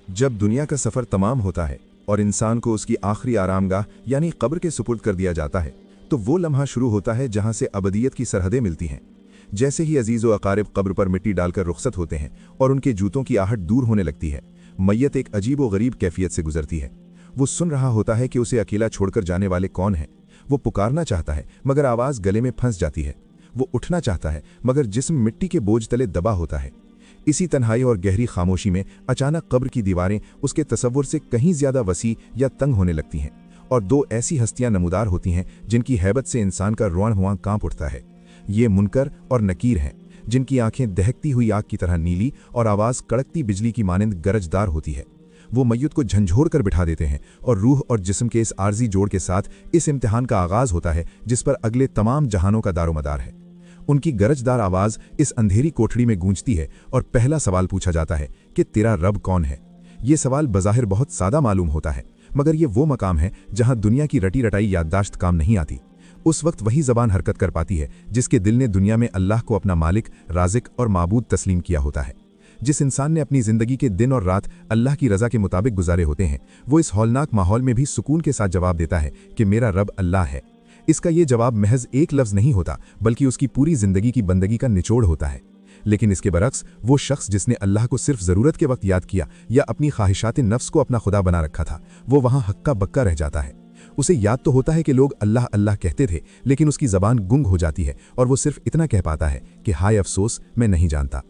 जब दुनिया का सफ़र तमाम होता है और इंसान को उसकी आखिरी आरामगाह यानी कब्र के सुपुर्द कर दिया जाता है, तो वो लम्हा शुरू होता है जहां से अबदियत की सरहदें मिलती हैं। जैसे ही अजीज़ व अकारिब कब्र पर मिट्टी डालकर रुखसत होते हैं और उनके जूतों की आहट दूर होने लगती है, मैयत एक अजीब व गरीब कैफियत से गुजरती है। वो सुन रहा होता है कि उसे अकेला छोड़कर जाने वाले कौन हैं। वो पुकारना चाहता है मगर आवाज़ गले में फंस जाती है। वो उठना चाहता है मगर जिस्म मिट्टी के बोझ तले दबा होता है। इसी तन्हाई और गहरी खामोशी में अचानक कब्र की दीवारें उसके तसव्वुर से कहीं ज्यादा वसी या तंग होने लगती हैं और दो ऐसी हस्तियां नमूदार होती हैं जिनकी हैबत से इंसान का रोआं हुआ कांप उठता है। ये मुनकर और नकीर हैं, जिनकी आंखें दहकती हुई आग की तरह नीली और आवाज़ कड़कती बिजली की मानिंद गरजदार होती है। वो मैयत को झंझोर कर बिठा देते हैं और रूह और जिस्म के इस आर्जी जोड़ के साथ इस इम्तिहान का आगाज होता है जिस पर अगले तमाम जहानों का दारोमदार है। उनकी गरजदार आवाज़ इस अंधेरी कोठड़ी में गूंजती है और पहला सवाल पूछा जाता है कि तेरा रब कौन है। ये सवाल बज़ाहिर बहुत सादा मालूम होता है, मगर ये वो मकाम है जहां दुनिया की रटी रटाई याददाश्त काम नहीं आती। उस वक्त वही ज़बान हरकत कर पाती है जिसके दिल ने दुनिया में अल्लाह को अपना मालिक, राज़िक और माबूद तस्लीम किया होता है। जिस इंसान ने अपनी ज़िंदगी के दिन और रात अल्लाह की रज़ा के मुताबिक गुजारे होते हैं, वो इस हौलनाक माहौल में भी सुकून के साथ जवाब देता है कि मेरा रब अल्लाह है। इसका ये जवाब महज एक लफ्ज़ नहीं होता, बल्कि उसकी पूरी ज़िंदगी की बंदगी का निचोड़ होता है। लेकिन इसके बरक्स वो शख्स जिसने अल्लाह को सिर्फ ज़रूरत के वक्त याद किया या अपनी ख्वाहिशात नफ्स को अपना खुदा बना रखा था, वो वहाँ हक्का बक्का रह जाता है। उसे याद तो होता है कि लोग अल्लाह अल्लाह कहते थे, लेकिन उसकी ज़बान गुंग हो जाती है और वो सिर्फ इतना कह पाता है कि हाय अफसोस, मैं नहीं जानता।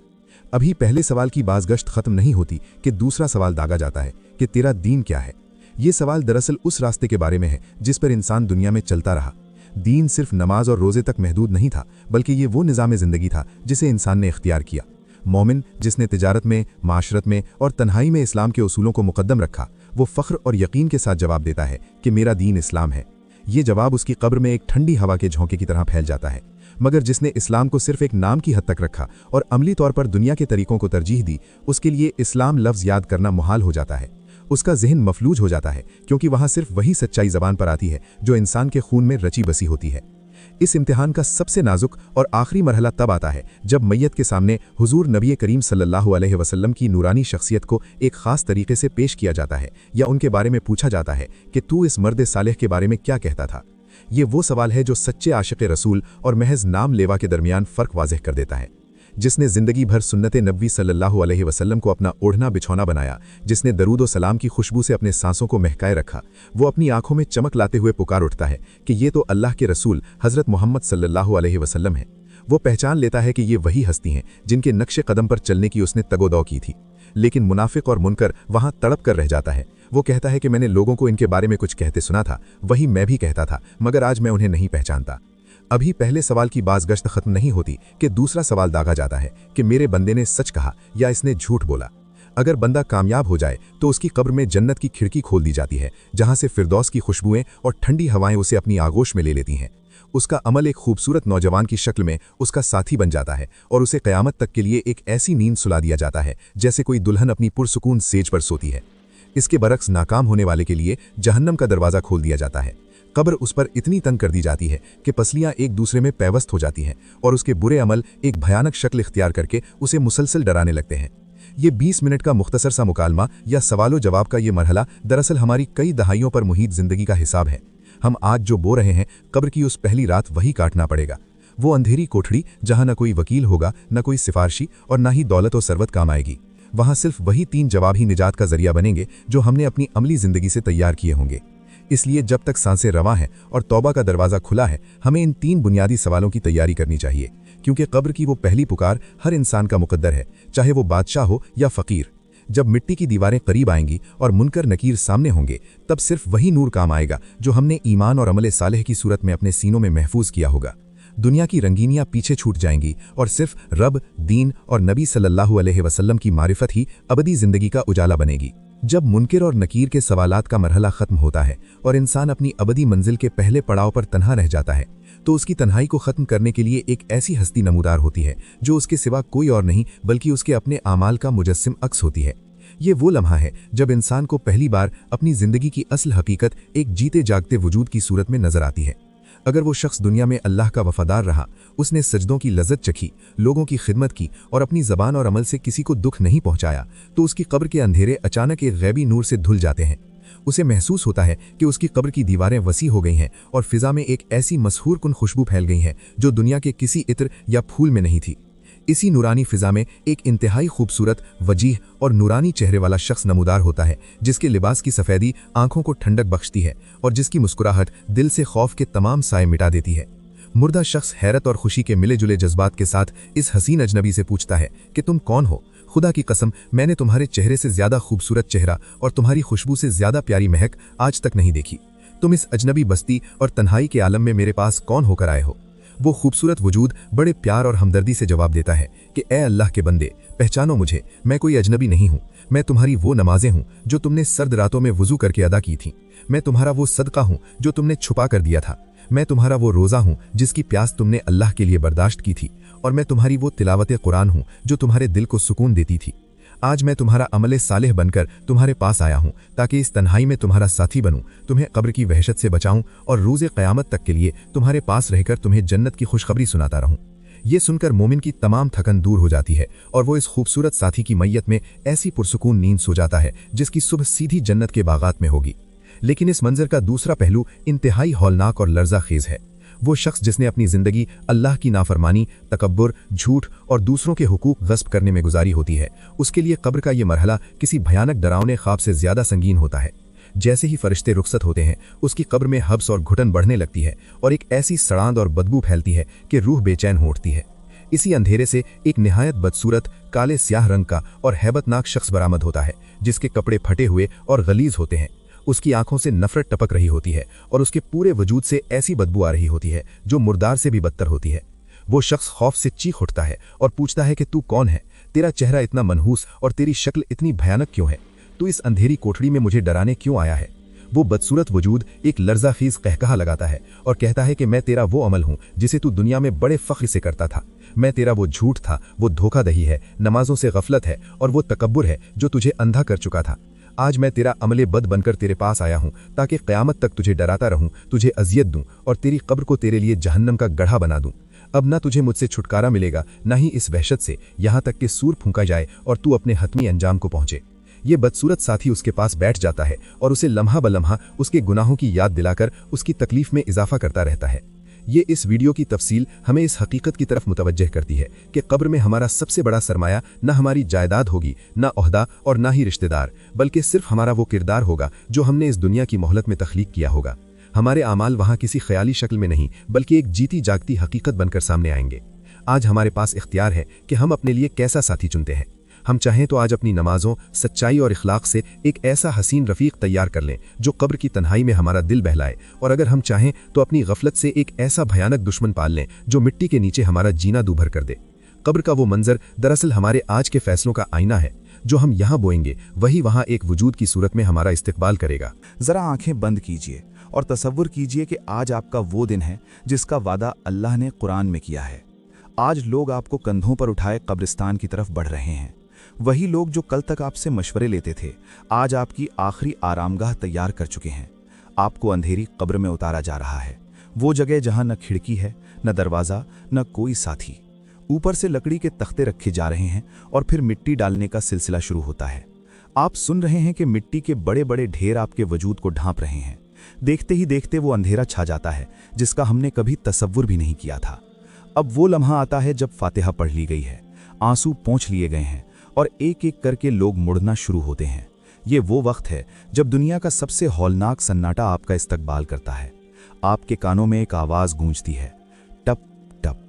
अभी पहले सवाल की बाज़गश्त ख़त्म नहीं होती कि दूसरा सवाल दागा जाता है कि तेरा दीन क्या है। ये सवाल दरअसल उस रास्ते के बारे में है जिस पर इंसान दुनिया में चलता रहा। दीन सिर्फ नमाज और रोज़े तक महदूद नहीं था, बल्कि ये वो निज़ाम ज़िंदगी था जिसे इंसान ने इख्तियार किया। मोमिन जिसने तिजारत में, माशरत में और तन्हाई में इस्लाम के उसूलों को मुकद्दम रखा, वो फ़ख्र और यकीन के साथ जवाब देता है कि मेरा दीन इस्लाम है। ये जवाब उसकी कब्र में एक ठंडी हवा के झोंके की तरह फैल जाता है। मगर जिसने इस्लाम को सिर्फ एक नाम की हद तक रखा और अमली तौर पर दुनिया के तरीकों को तरजीह दी, उसके लिए इस्लाम लफ्ज़ याद करना मुहाल हो जाता है। उसका जहन मफलूज हो जाता है, क्योंकि वहाँ सिर्फ वही सच्चाई ज़बान पर आती है जो इंसान के खून में रची बसी होती है। इस इम्तिहान का सबसे नाजुक और आखिरी मरहला तब आता है जब मैयत के सामने हुजूर नबी करीम सल्लल्लाहु अलैहि वसल्लम की नूरानी शख्सियत को एक ख़ास तरीके से पेश किया जाता है या उनके बारे में पूछा जाता है कि तू इस मर्द सालेह के बारे में क्या कहता था। ये वो सवाल है जो सच्चे आशिक़ रसूल और महज नाम लेवा के दरमियान फ़र्क वाज़ेह कर देता है। जिसने ज़िंदगी भर सुन्नत नबी सल्लल्लाहु अलैहि वसल्लम को अपना ओढ़ना बिछौना बनाया, जिसने दरूद व सलाम की खुशबू से अपने सांसों को महकाए रखा, वो अपनी आंखों में चमक लाते हुए पुकार उठता है कि ये तो अल्लाह के रसूल हज़रत मोहम्मद सल्लल्लाहु अलैहि वसल्लम हैं। वो पहचान लेता है कि ये वही हस्ती हैं जिनके नक्शे कदम पर चलने की उसने तगोदौ की थी। लेकिन मुनाफिक और मुनकर वहाँ तड़प कर रह जाता है। वो कहता है कि मैंने लोगों को इनके बारे में कुछ कहते सुना था, वही मैं भी कहता था, मगर आज मैं उन्हें नहीं पहचानता। अभी पहले सवाल की बाज़गश्त ख़त्म नहीं होती कि दूसरा सवाल दागा जाता है कि मेरे बंदे ने सच कहा या इसने झूठ बोला। अगर बंदा कामयाब हो जाए तो उसकी कब्र में जन्नत की खिड़की खोल दी जाती है, जहां से फिरदौस की खुशबुएं और ठंडी हवाएं उसे अपनी आगोश में ले लेती हैं। उसका अमल एक खूबसूरत नौजवान की शक्ल में उसका साथी बन जाता है और उसे क़यामत तक के लिए एक ऐसी नींद सुला दिया जाता है जैसे कोई दुल्हन अपनी पुरसुकून सेज पर सोती है। इसके बरक्स नाकाम होने वाले के लिए जहन्नम का दरवाज़ा खोल दिया जाता है। कब्र उस पर इतनी तंग कर दी जाती है कि पसलियां एक दूसरे में पैवस्त हो जाती हैं और उसके बुरे अमल एक भयानक शक्ल इख्तियार करके उसे मुसलसल डराने लगते हैं। ये 20 मिनट का मुख्तसर सा मुकालमा या सवालो जवाब का ये मरहला दरअसल हमारी कई दहाइयों पर मुहित ज़िंदगी का हिसाब है। हम आज जो बो रहे हैं, कब्र की उस पहली रात वही काटना पड़ेगा। वो अंधेरी कोठड़ी जहाँ न कोई वकील होगा, न कोई सिफारशी और न ही दौलत और सरवत काम आएगी। वहाँ सिर्फ वही 3 जवाब ही निजात का जरिया बनेंगे जो हमने अपनी अमली ज़िंदगी से तैयार किए होंगे। इसलिए जब तक सांसें रवां हैं और तौबा का दरवाज़ा खुला है, हमें इन 3 बुनियादी सवालों की तैयारी करनी चाहिए, क्योंकि कब्र की वो पहली पुकार हर इंसान का मुकद्दर है, चाहे वो बादशाह हो या फ़कीर। जब मिट्टी की दीवारें करीब आएंगी और मुनकर नकीर सामने होंगे, तब सिर्फ वही नूर काम आएगा जो हमने ईमान और अमल सालेह की सूरत में अपने सीनों में महफूज किया होगा। दुनिया की रंगीनियाँ पीछे छूट जाएंगी और सिर्फ रब, दीन और नबी सल्लल्लाहु अलैहि वसल्लम की मारिफत ही अबदी ज़िंदगी का उजाला बनेगी। जब मुनकिर और नकीर के सवालात का मरहला ख़त्म होता है और इंसान अपनी अबदी मंजिल के पहले पड़ाव पर तन्हा रह जाता है, तो उसकी तन्हाई को ख़त्म करने के लिए एक ऐसी हस्ती नमूदार होती है जो उसके सिवा कोई और नहीं बल्कि उसके अपने आमाल का मुजस्सिम अक्स होती है। ये वो लम्हा है जब इंसान को पहली बार अपनी ज़िंदगी की असल हकीकत एक जीते जागते वजूद की सूरत में नज़र आती है। अगर वो शख्स दुनिया में अल्लाह का वफादार रहा, उसने सजदों की लज्जत चखी, लोगों की खिदमत की और अपनी ज़बान और अमल से किसी को दुख नहीं पहुंचाया, तो उसकी कब्र के अंधेरे अचानक एक गैबी नूर से धुल जाते हैं। उसे महसूस होता है कि उसकी कब्र की दीवारें वसी हो गई हैं और फिजा में एक ऐसी मसहूर कुन खुशबू फैल गई है जो दुनिया के किसी इत्र या फूल में नहीं थी। इसी नूरानी फिजा में एक इंतहाई खूबसूरत, वजीह और नूरानी चेहरे वाला शख्स नमूदार होता है, जिसके लिबास की सफ़ेदी आंखों को ठंडक बख्शती है और जिसकी मुस्कुराहट दिल से खौफ के तमाम साए मिटा देती है। मुर्दा शख्स हैरत और खुशी के मिले जुले जज्बात के साथ इस हसीन अजनबी से पूछता है कि तुम कौन हो? खुदा की कसम, मैंने तुम्हारे चेहरे से ज्यादा खूबसूरत चेहरा और तुम्हारी खुशबू से ज्यादा प्यारी महक आज तक नहीं देखी। तुम इस अजनबी बस्ती और तन्हाई के आलम में मेरे पास कौन होकर आए हो? वो खूबसूरत वजूद बड़े प्यार और हमदर्दी से जवाब देता है कि ए अल्लाह के बंदे, पहचानो मुझे, मैं कोई अजनबी नहीं हूँ। मैं तुम्हारी वो नमाजें हूँ जो तुमने सर्द रातों में वुजू करके अदा की थी। मैं तुम्हारा वो सदका हूँ जो तुमने छुपा कर दिया था। मैं तुम्हारा वो रोज़ा हूँ जिसकी प्यास तुमने अल्लाह के लिए बर्दाश्त की थी। और मैं तुम्हारी वो तिलावत कुरान हूँ जो तुम्हारे दिल को सुकून देती थी। आज मैं तुम्हारा अमले सालेह बनकर तुम्हारे पास आया हूँ ताकि इस तन्हाई में तुम्हारा साथी बनूं, तुम्हें कब्र की वहशत से बचाऊं और रोज़े क़यामत तक के लिए तुम्हारे पास रहकर तुम्हें जन्नत की खुशखबरी सुनाता रहूं। ये सुनकर मोमिन की तमाम थकन दूर हो जाती है और वो इस खूबसूरत साथी की मैयत में ऐसी पुरसुकून नींद सो जाता है जिसकी सुबह सीधी जन्नत के बागात में होगी। लेकिन इस मंजर का दूसरा पहलू इंतहाई हौलनाक और लर्जा खेज है। वो शख्स जिसने अपनी जिंदगी अल्लाह की नाफरमानी, तकब्बुर, झूठ और दूसरों के हुकूक गस्ब करने में गुजारी होती है, उसके लिए कब्र का ये मरहला किसी भयानक डरावने ख्वाब से ज्यादा संगीन होता है। जैसे ही फरिश्ते रुखसत होते हैं, उसकी कब्र में हब्स और घुटन बढ़ने लगती है और एक ऐसी सड़ांध और बदबू फैलती है कि रूह बेचैन हो उठती है। इसी अंधेरे से एक निहायत बदसूरत, काले स्याह रंग का और हैबतनाक शख्स बरामद होता है, जिसके कपड़े फटे हुए और गलीज होते हैं। उसकी आंखों से नफरत टपक रही होती है और उसके पूरे वजूद से ऐसी बदबू आ रही होती है जो मुर्दार से भी बदतर होती है। वो शख्स खौफ से चीख उठता है और पूछता है कि तू कौन है? तेरा चेहरा इतना मनहूस और तेरी शक्ल इतनी भयानक क्यों है? तू इस अंधेरी कोठड़ी में मुझे डराने क्यों आया है? वो बदसूरत वजूद एक लर्जाखीज कहकहा लगाता है और कहता है कि मैं तेरा वो अमल हूँ जिसे तू दुनिया में बड़े फख्र से करता था। मैं तेरा वो झूठ था, वो धोखादही है, नमाजों से गफलत है और वो तकब्बुर है जो तुझे अंधा कर चुका था। आज मैं तेरा अमले बद बनकर तेरे पास आया हूँ ताकि क़यामत तक तुझे डराता रहूँ, तुझे अजियत दूँ और तेरी कब्र को तेरे लिए जहन्नम का गढ़ा बना दूँ। अब ना तुझे मुझसे छुटकारा मिलेगा, ना ही इस वहशत से, यहाँ तक कि सूर फूंका जाए और तू अपने हतमी अंजाम को पहुँचे। ये बदसूरत साथी उसके पास बैठ जाता है और उसे लम्हा ब लम्हा उसके गुनाहों की याद दिलाकर उसकी तकलीफ में इजाफा करता रहता है। ये इस वीडियो की तफसील हमें इस हकीकत की तरफ मुतवज्जह करती है कि कब्र में हमारा सबसे बड़ा सरमाया न हमारी जायदाद होगी, न ओहदा और न ही रिश्तेदार, बल्कि सिर्फ हमारा वो किरदार होगा जो हमने इस दुनिया की मोहलत में तख्लीक किया होगा। हमारे आमाल वहाँ किसी ख्याली शक्ल में नहीं बल्कि एक जीती जागती हकीकत बनकर सामने आएंगे। आज हमारे पास इख्तियार है कि हम अपने लिए कैसा साथी चुनते हैं। हम चाहें तो आज अपनी नमाजों, सच्चाई और इखलाक से एक ऐसा हसीन रफ़ीक तैयार कर लें जो कब्र की तन्हाई में हमारा दिल बहलाए, और अगर हम चाहें तो अपनी गफलत से एक ऐसा भयानक दुश्मन पाल लें जो मिट्टी के नीचे हमारा जीना दूभर कर दे। कब्र का वो मंजर दरअसल हमारे आज के फैसलों का आईना है। जो हम यहाँ बोएंगे वही वहाँ एक वजूद की सूरत में हमारा इस्तिकबाल करेगा। ज़रा आंखें बंद कीजिए और तसव्वुर कीजिए कि आज आपका वो दिन है जिसका वादा अल्लाह ने कुरान में किया है। आज लोग आपको कंधों पर उठाए कब्रिस्तान की तरफ बढ़ रहे हैं। वही लोग जो कल तक आपसे मशवरे लेते थे, आज आपकी आखिरी आरामगाह तैयार कर चुके हैं। आपको अंधेरी कब्र में उतारा जा रहा है, वो जगह जहां न खिड़की है, न दरवाज़ा, न कोई साथी। ऊपर से लकड़ी के तख्ते रखे जा रहे हैं और फिर मिट्टी डालने का सिलसिला शुरू होता है। आप सुन रहे हैं कि मिट्टी के बड़े बड़े ढेर आपके वजूद को ढांप रहे हैं। देखते ही देखते वो अंधेरा छा जाता है जिसका हमने कभी तसव्वुर भी नहीं किया था। अब वो लम्हा आता है जब फातिहा पढ़ ली गई है, आंसू पोंछ लिए गए हैं और एक एक करके लोग मुड़ना शुरू होते हैं। ये वो वक्त है जब दुनिया का सबसे हौलनाक सन्नाटा आपका इस्तकबाल करता है। आपके कानों में एक आवाज़ गूंजती है, टप टप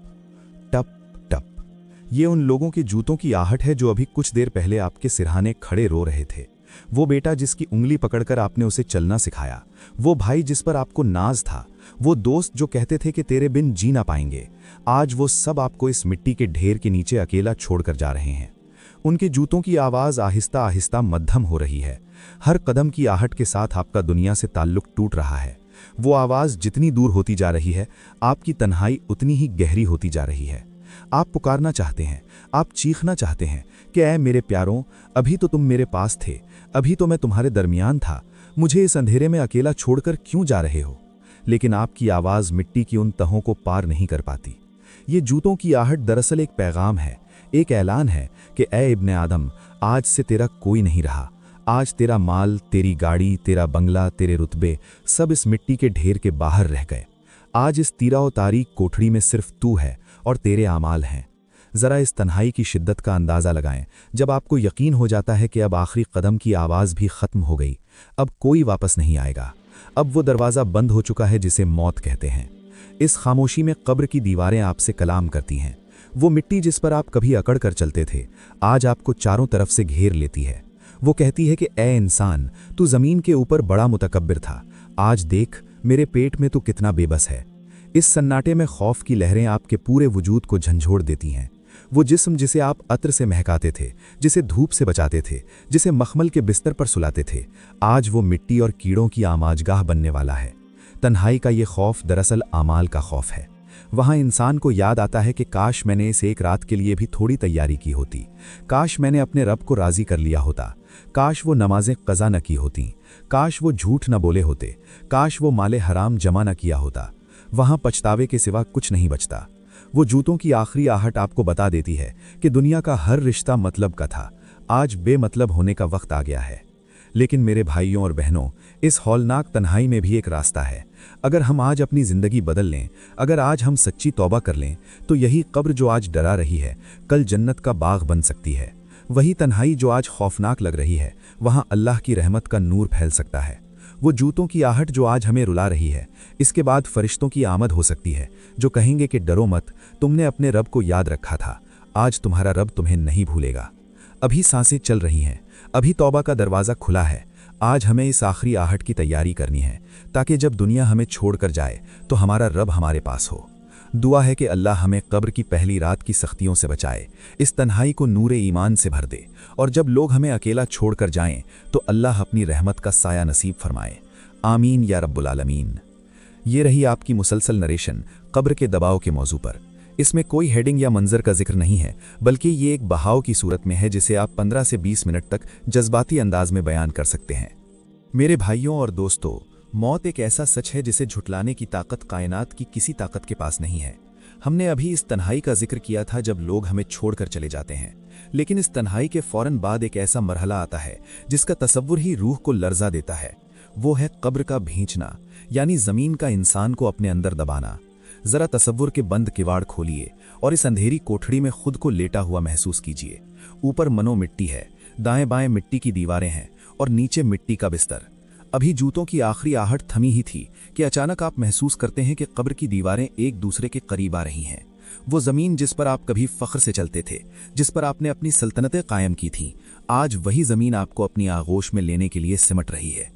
टप टप। ये उन लोगों के जूतों की आहट है जो अभी कुछ देर पहले आपके सिरहाने खड़े रो रहे थे। वो बेटा जिसकी उंगली पकड़कर आपने उसे चलना सिखाया, वो भाई जिस पर आपको नाज था, वो दोस्त जो कहते थे कि तेरे बिन जी ना पाएंगे, आज वो सब आपको इस मिट्टी के ढेर के नीचे अकेला छोड़कर जा रहे हैं। उनके जूतों की आवाज़ आहिस्ता आहिस्ता मध्यम हो रही है। हर कदम की आहट के साथ आपका दुनिया से ताल्लुक टूट रहा है। वो आवाज़ जितनी दूर होती जा रही है, आपकी तन्हाई उतनी ही गहरी होती जा रही है। आप पुकारना चाहते हैं, आप चीखना चाहते हैं कि ऐ मेरे प्यारों, अभी तो तुम मेरे पास थे, अभी तो मैं तुम्हारे दरमियान था, मुझे इस अंधेरे में अकेला छोड़कर क्यों जा रहे हो? लेकिन आपकी आवाज़ मिट्टी की उन तहों को पार नहीं कर पाती। ये जूतों की आहट दरअसल एक पैगाम है, एक ऐलान है कि ए इब्ने आदम, आज से तेरा कोई नहीं रहा। आज तेरा माल, तेरी गाड़ी, तेरा बंगला, तेरे रुतबे सब इस मिट्टी के ढेर के बाहर रह गए। आज इस तीरा और तारीक कोठड़ी में सिर्फ तू है और तेरे आमाल हैं। ज़रा इस तन्हाई की शिद्दत का अंदाज़ा लगाएं, जब आपको यकीन हो जाता है कि अब आखिरी कदम की आवाज़ भी ख़त्म हो गई, अब कोई वापस नहीं आएगा, अब वो दरवाज़ा बंद हो चुका है जिसे मौत कहते हैं। इस खामोशी में कब्र की दीवारें आपसे कलाम करती हैं। वो मिट्टी जिस पर आप कभी अकड़ कर चलते थे, आज आपको चारों तरफ से घेर लेती है। वो कहती है कि ए इंसान, तू ज़मीन के ऊपर बड़ा मुतकब्बिर था, आज देख मेरे पेट में तू कितना बेबस है। इस सन्नाटे में खौफ की लहरें आपके पूरे वजूद को झंझोड़ देती हैं। वो जिस्म जिसे आप अत्र से महकाते थे, जिसे धूप से बचाते थे, जिसे मखमल के बिस्तर पर सुलाते थे, आज वो मिट्टी और कीड़ों की आमाजगाह बनने वाला है। तन्हाई का ये खौफ दरअसल आमाल का खौफ है। वहाँ इंसान को याद आता है कि काश मैंने इस एक रात के लिए भी थोड़ी तैयारी की होती, काश मैंने अपने रब को राज़ी कर लिया होता, काश वो नमाजें क़ज़ा न की होती, काश वो झूठ न बोले होते, काश वो माले हराम जमा न किया होता। वहाँ पछतावे के सिवा कुछ नहीं बचता। वो जूतों की आखिरी आहट आपको बता देती है कि दुनिया का हर रिश्ता मतलब का था, आज बेमतलब होने का वक्त आ गया है। लेकिन मेरे भाइयों और बहनों, इस हौलनाक तन्हाई में भी एक रास्ता है। अगर हम आज अपनी ज़िंदगी बदल लें, अगर आज हम सच्ची तौबा कर लें, तो यही कब्र जो आज डरा रही है, कल जन्नत का बाग बन सकती है। वही तन्हाई जो आज खौफनाक लग रही है, वहाँ अल्लाह की रहमत का नूर फैल सकता है। वो जूतों की आहट जो आज हमें रुला रही है, इसके बाद फरिश्तों की आमद हो सकती है जो कहेंगे कि डरो मत, तुमने अपने रब को याद रखा था, आज तुम्हारा रब तुम्हें नहीं भूलेगा। अभी सांसें चल रही हैं, अभी तौबा का दरवाज़ा खुला है। आज हमें इस आखिरी आहट की तैयारी करनी है, ताकि जब दुनिया हमें छोड़कर जाए तो हमारा रब हमारे पास हो। दुआ है कि अल्लाह हमें कब्र की पहली रात की सख्तियों से बचाए, इस तन्हाई को नूरे ईमान से भर दे, और जब लोग हमें अकेला छोड़कर जाएं तो अल्लाह अपनी रहमत का साया नसीब फरमाए। आमीन या रब्बुल आलमीन। ये रही आपकी मुसलसल नरेशन कब्र के दबाव के मौजू पर। इसमें कोई हेडिंग या मंजर का जिक्र नहीं है, बल्कि ये एक बहाव की सूरत में है जिसे आप 15 से 20 मिनट तक जज्बाती अंदाज में बयान कर सकते हैं। मेरे भाइयों और दोस्तों, मौत एक ऐसा सच है जिसे झुटलाने की ताकत कायनात की किसी ताकत के पास नहीं है। हमने अभी इस तन्हाई का जिक्र किया था जब लोग हमें छोड़कर चले जाते हैं, लेकिन इस तन्हाई के फौरन बाद एक ऐसा मरहला आता है जिसका तसव्वुर ही रूह को लर्जा देता है। वो है कब्र का भींचना, यानी ज़मीन का इंसान को अपने अंदर दबाना। ज़रा तसव्वुर के बंद किवाड़ खोलिए और इस अंधेरी कोठड़ी में खुद को लेटा हुआ महसूस कीजिए। ऊपर मनो मिट्टी है, दाएं बाएं मिट्टी की दीवारें हैं और नीचे मिट्टी का बिस्तर। अभी जूतों की आखिरी आहट थमी ही थी कि अचानक आप महसूस करते हैं कि कब्र की दीवारें एक दूसरे के करीब आ रही हैं। वो ज़मीन जिस पर आप कभी फ़ख्र से चलते थे, जिस पर आपने अपनी सल्तनतें कायम की थीं, आज वही ज़मीन आपको अपनी आगोश में लेने के लिए सिमट रही है।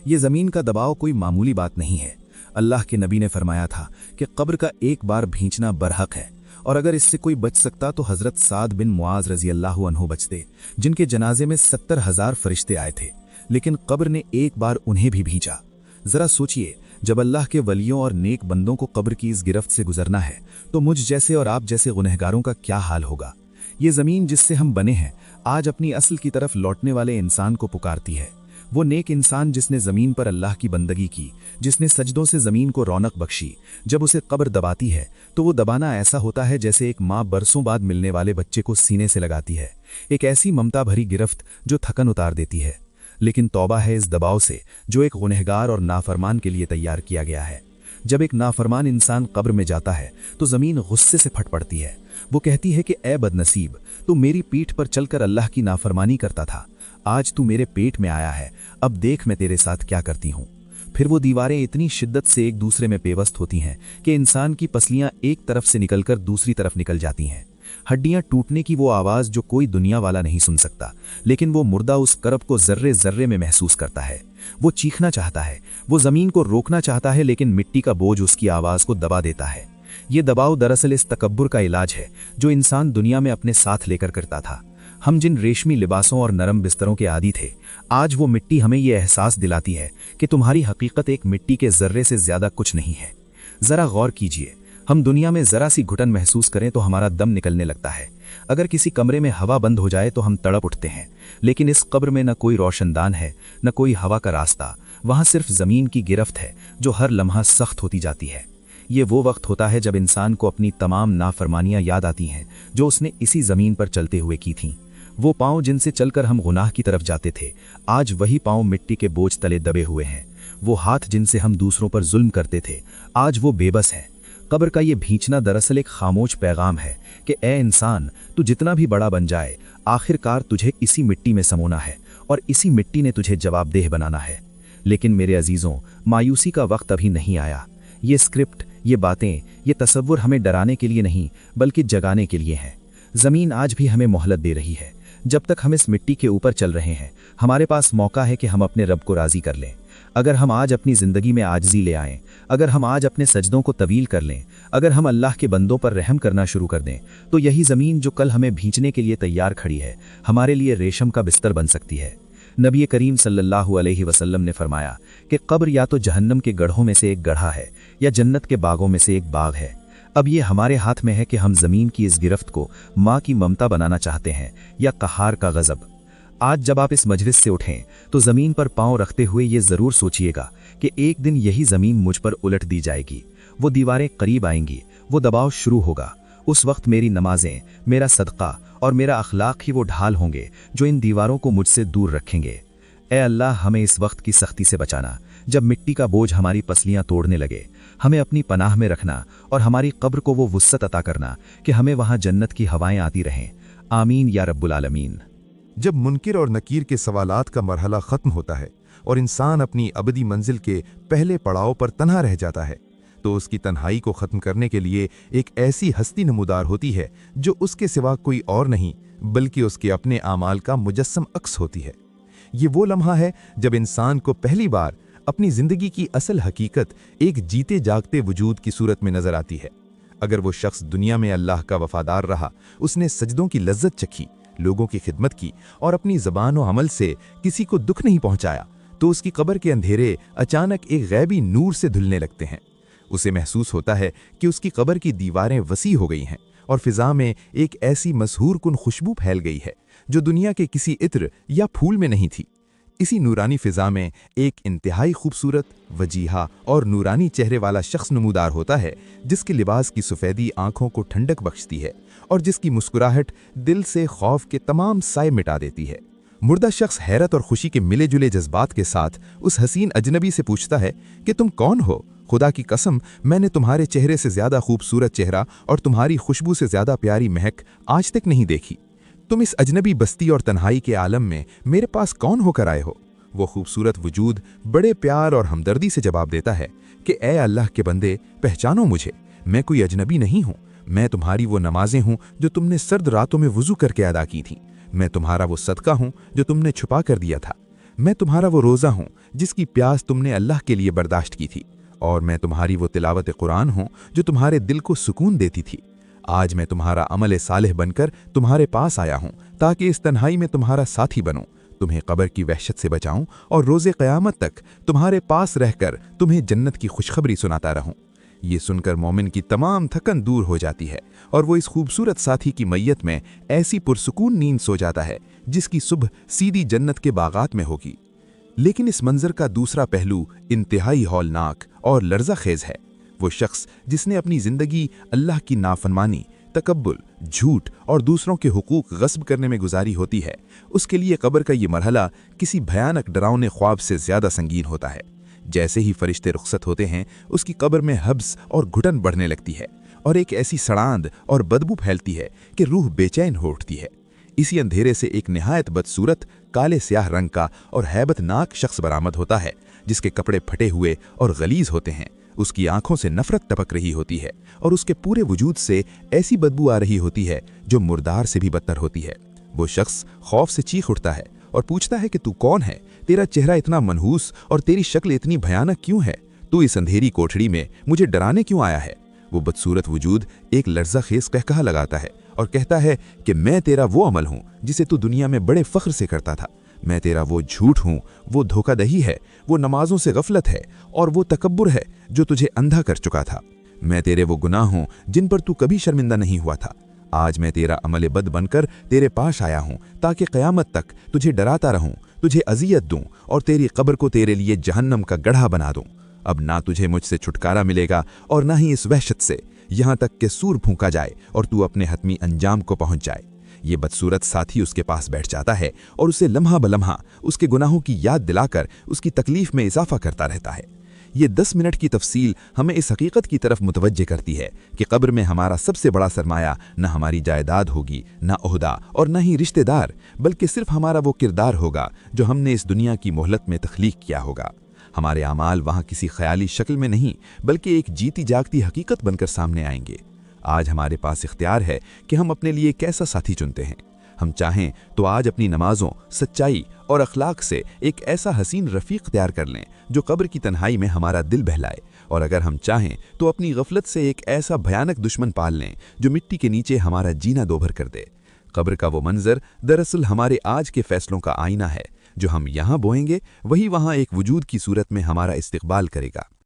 ये ज़मीन का दबाव कोई मामूली बात नहीं है। अल्लाह के नबी ने फरमाया था कि कब्र का एक बार भींचना बरहक है, और अगर इससे कोई बच सकता तो हज़रत साद बिन मुआज़ रज़ी अल्लाह अन्हु बचते, जिनके जनाजे में 70,000 फरिश्ते आए थे, लेकिन कब्र ने एक बार उन्हें भी भींचा। ज़रा सोचिए, जब अल्लाह के वलियों और नेक बंदों को कब्र की इस गिरफ्त से गुजरना है, तो मुझ जैसे और आप जैसे गुनहगारों का क्या हाल होगा। ये ज़मीन जिससे हम बने हैं, आज अपनी असल की तरफ लौटने वाले इंसान को पुकारती है। वो नेक इंसान जिसने ज़मीन पर अल्लाह की बंदगी की, जिसने सजदों से ज़मीन को रौनक बख्शी, जब उसे कब्र दबाती है तो वो दबाना ऐसा होता है जैसे एक माँ बरसों बाद मिलने वाले बच्चे को सीने से लगाती है। एक ऐसी ममता भरी गिरफ्त जो थकन उतार देती है। लेकिन तौबा है इस दबाव से जो एक गुनहगार और नाफरमान के लिए तैयार किया गया है। जब एक नाफरमान इंसान कब्र में जाता है तो ज़मीन गुस्से से फट पड़ती है। वो कहती है कि ए बदनसीब, तू मेरी पीठ पर चलकर अल्लाह की नाफरमानी करता था, आज तू मेरे पेट में आया है, अब देख मैं तेरे साथ क्या करती हूँ। फिर वो दीवारें इतनी शिद्दत से एक दूसरे में पेवस्त होती हैं कि इंसान की पसलियाँ एक तरफ से निकलकर दूसरी तरफ निकल जाती हैं। हड्डियां टूटने की वो आवाज़ जो कोई दुनिया वाला नहीं सुन सकता, लेकिन वो मुर्दा उस करब को जर्रे जर्रे में महसूस करता है। वो चीखना चाहता है, वो ज़मीन को रोकना चाहता है, लेकिन मिट्टी का बोझ उसकी आवाज़ को दबा देता है। ये दबाव दरअसल इस तकब्बुर का इलाज है जो इंसान दुनिया में अपने साथ लेकर करता था। हम जिन रेशमी लिबासों और नरम बिस्तरों के आदी थे, आज वो मिट्टी हमें ये एहसास दिलाती है कि तुम्हारी हकीकत एक मिट्टी के जर्रे से ज़्यादा कुछ नहीं है। ज़रा गौर कीजिए, हम दुनिया में ज़रा सी घुटन महसूस करें तो हमारा दम निकलने लगता है। अगर किसी कमरे में हवा बंद हो जाए तो हम तड़प उठते हैं, लेकिन इस कब्र में न कोई रोशनदान है, न कोई हवा का रास्ता, वहाँ सिर्फ ज़मीन की गिरफ्त है जो हर लम्हा सख्त होती जाती है। ये वो वक्त होता है जब इंसान को अपनी तमाम नाफरमानियां याद आती हैं जो उसने इसी ज़मीन पर चलते हुए की थीं। वो पाँव जिनसे चलकर हम गुनाह की तरफ जाते थे, आज वही पाँव मिट्टी के बोझ तले दबे हुए हैं। वो हाथ जिनसे हम दूसरों पर जुल्म करते थे, आज वो बेबस हैं। कब्र का ये भींचना दरअसल एक खामोश पैगाम है कि ए इंसान, तू जितना भी बड़ा बन जाए, आखिरकार तुझे इसी मिट्टी में समोना है और इसी मिट्टी ने तुझे जवाबदेह बनाना है। लेकिन मेरे अजीज़ों, मायूसी का वक्त अभी नहीं आया। ये स्क्रिप्ट, ये बातें, ये तसव्वुर हमें डराने के लिए नहीं बल्कि जगाने के लिए हैं। ज़मीन आज भी हमें मोहलत दे रही है। जब तक हम इस मिट्टी के ऊपर चल रहे हैं, हमारे पास मौका है कि हम अपने रब को राज़ी कर लें। अगर हम आज अपनी ज़िंदगी में आजिज़ी ले आएं, अगर हम आज अपने सजदों को तवील कर लें, अगर हम अल्लाह के बंदों पर रहम करना शुरू कर दें, तो यही ज़मीन जो कल हमें भींचने के लिए तैयार खड़ी है, हमारे लिए रेशम का बिस्तर बन सकती है। नबी करीम सल्लल्लाहु अलैहि वसल्लम ने फरमाया कि कब्र या तो जहन्नम के गढ़ों में से एक गढ़ा है या जन्नत के बागों में से एक बाग है। अब ये हमारे हाथ में है कि हम ज़मीन की इस गिरफ्त को माँ की ममता बनाना चाहते हैं या कहार का गज़ब। आज जब आप इस मजलिस से उठें तो ज़मीन पर पाँव रखते हुए ये ज़रूर सोचिएगा कि एक दिन यही ज़मीन मुझ पर उलट दी जाएगी। वो दीवारें करीब आएंगी, वो दबाव शुरू होगा। उस वक्त मेरी नमाजें, मेरा सदका और मेरा अखलाक ही वो ढाल होंगे जो इन दीवारों को मुझसे दूर रखेंगे। ए अल्लाह, हमें इस वक्त की सख्ती से बचाना जब मिट्टी का बोझ हमारी पसलियां तोड़ने लगे। हमें अपनी पनाह में रखना और हमारी कब्र को वो वुस्सत अता करना कि हमें वहाँ जन्नत की हवाएं आती रहें। आमीन या रब्बुल आलमीन। जब मुनकिर और नकीर के सवालात का मरहला ख़त्म होता है और इंसान अपनी अबदी मंजिल के पहले पड़ाव पर तन्हा रह जाता है, तो उसकी तन्हाई को ख़त्म करने के लिए एक ऐसी हस्ती नमूदार होती है जो उसके सिवा कोई और नहीं बल्कि उसके अपने आमाल का मुजस्सम अक्स होती है। ये वो लम्हा है जब इंसान को पहली बार अपनी ज़िंदगी की असल हकीकत एक जीते जागते वजूद की सूरत में नज़र आती है। अगर वो शख्स दुनिया में अल्लाह का वफादार रहा, उसने सजदों की लज्जत चखी, लोगों की खिदमत की और अपनी ज़बान और अमल से किसी को दुख नहीं पहुंचाया, तो उसकी कब्र के अंधेरे अचानक एक गैबी नूर से धुलने लगते हैं। उसे महसूस होता है कि उसकी कब्र की दीवारें वसी हो गई हैं और फिजा में एक ऐसी मशहूर कुन खुशबू फैल गई है जो दुनिया के किसी इत्र या फूल में नहीं थी। इसी नूरानी फिजा में एक इंतहाई खूबसूरत, वजीहा और नूरानी चेहरे वाला शख्स नमूदार होता है, जिसके लिबास की सफ़ेदी आंखों को ठंडक बख्शती है और जिसकी मुस्कुराहट दिल से खौफ के तमाम साए मिटा देती है। मुर्दा शख्स हैरत और खुशी के मिले जुले जज्बात के साथ उस हसीन अजनबी से पूछता है कि तुम कौन हो? खुदा की कसम, मैंने तुम्हारे चेहरे से ज़्यादा खूबसूरत चेहरा और तुम्हारी खुशबू से ज़्यादा प्यारी महक आज तक नहीं देखी। तुम इस अजनबी बस्ती और तन्हाई के आलम में मेरे पास कौन होकर आए हो? वो खूबसूरत वजूद बड़े प्यार और हमदर्दी से जवाब देता है कि ए अल्लाह के बंदे, पहचानो मुझे, मैं कोई अजनबी नहीं हूँ। मैं तुम्हारी वो नमाजें हूँ जो तुमने सर्द रातों में वुज़ू करके अदा की थी। मैं तुम्हारा वो सदका हूँ जो तुमने छुपा कर दिया था। मैं तुम्हारा वो रोज़ा हूँ जिसकी प्यास तुमने अल्लाह के लिए बर्दाश्त की थी। और मैं तुम्हारी वो तिलावत कुरान हूँ जो तुम्हारे दिल को सुकून देती थी। आज मैं तुम्हारा अमल सालेह बनकर तुम्हारे पास आया हूँ ताकि इस तन्हाई में तुम्हारा साथी बनूं, तुम्हें कब्र की वहशत से बचाऊं और रोज़े क़यामत तक तुम्हारे पास रहकर तुम्हें जन्नत की खुशखबरी सुनाता रहूं। ये सुनकर मोमिन की तमाम थकन दूर हो जाती है और वो इस खूबसूरत साथी की मैयत में ऐसी पुरसुकून नींद सो जाता है जिसकी सुबह सीधी जन्नत के बागात में होगी। लेकिन इस मंजर का दूसरा पहलू इंतहाई हौलनाक और लर्ज़ाखेज है। वो शख्स जिसने अपनी ज़िंदगी अल्लाह की नाफरमानी, तकब्बुल, झूठ और दूसरों के हुकूक गस्ब करने में गुजारी होती है, उसके लिए कब्र का ये मरहला किसी भयानक डरावने ख्वाब से ज़्यादा संगीन होता है। जैसे ही फरिश्ते रुखसत होते हैं, उसकी कब्र में हब्स और घुटन बढ़ने लगती है और एक ऐसी सड़ांद और बदबू फैलती है कि रूह बेचैन हो उठती है। इसी अंधेरे से एक निहायत बदसूरत, काले स्याह रंग का और हैबतनाक शख्स बरामद होता है, जिसके कपड़े फटे हुए और गलीज होते हैं। उसकी आंखों से नफरत टपक रही होती है और उसके पूरे वजूद से ऐसी बदबू आ रही होती है जो मुर्दार से भी बदतर होती है। वो शख्स खौफ से चीख उठता है और पूछता है कि तू कौन है? तेरा चेहरा इतना मनहूस और तेरी शक्ल इतनी भयानक क्यों है? तू इस अंधेरी कोठड़ी में मुझे डराने क्यों आया है? वो बदसूरत वजूद एक लर्ज़ाखेज़ कहकहा लगाता है और कहता है कि मैं तेरा वो अमल हूँ जिसे तू दुनिया में बड़े फ़ख्र से करता था। मैं तेरा वो झूठ हूँ, वो धोखादही है, वो नमाजों से गफलत है और वो तकब्बुर है जो तुझे अंधा कर चुका था। मैं तेरे वो गुनाह हूँ जिन पर तू कभी शर्मिंदा नहीं हुआ था। आज मैं तेरा अमल बद बनकर तेरे पास आया हूँ ताकि क़यामत तक तुझे डराता रहूँ, तुझे अजियत दूं और तेरी कब्र को तेरे लिए जहन्नम का गड्ढा बना दूं। अब ना तुझे मुझसे छुटकारा मिलेगा और ना ही इस वहशत से, यहाँ तक कि सूर फूंका जाए और तू अपने हतमी अंजाम को पहुंच जाए। ये बदसूरत साथी उसके पास बैठ जाता है और उसे लम्हा बलम्हा उसके गुनाहों की याद दिलाकर उसकी तकलीफ में इजाफा करता रहता है। ये 10 मिनट की तफसील हमें इस हकीकत की तरफ मुतवज्जे करती है कि कब्र में हमारा सबसे बड़ा सरमाया न हमारी जायदाद होगी, न ओहदा और न ही रिश्तेदार, बल्कि सिर्फ हमारा वो किरदार होगा जो हमने इस दुनिया की मोहलत में तख्लीक किया होगा। हमारे अमाल वहाँ किसी ख्याली शक्ल में नहीं बल्कि एक जीती जागती हकीकत बनकर सामने आएंगे। आज हमारे पास इख्तियार है कि हम अपने लिए कैसा साथी चुनते हैं। हम चाहें तो आज अपनी नमाजों, सच्चाई और अखलाक से एक ऐसा हसीन रफ़ीक तैयार कर लें जो कब्र की तन्हाई में हमारा दिल बहलाए, और अगर हम चाहें तो अपनी गफलत से एक ऐसा भयानक दुश्मन पाल लें जो मिट्टी के नीचे हमारा जीना दोभर कर दे। कब्र का वो मंजर दरअसल हमारे आज के फैसलों का आईना है। जो हम यहाँ बोएंगे वही वहाँ एक वजूद की सूरत में हमारा इस्तकबाल करेगा।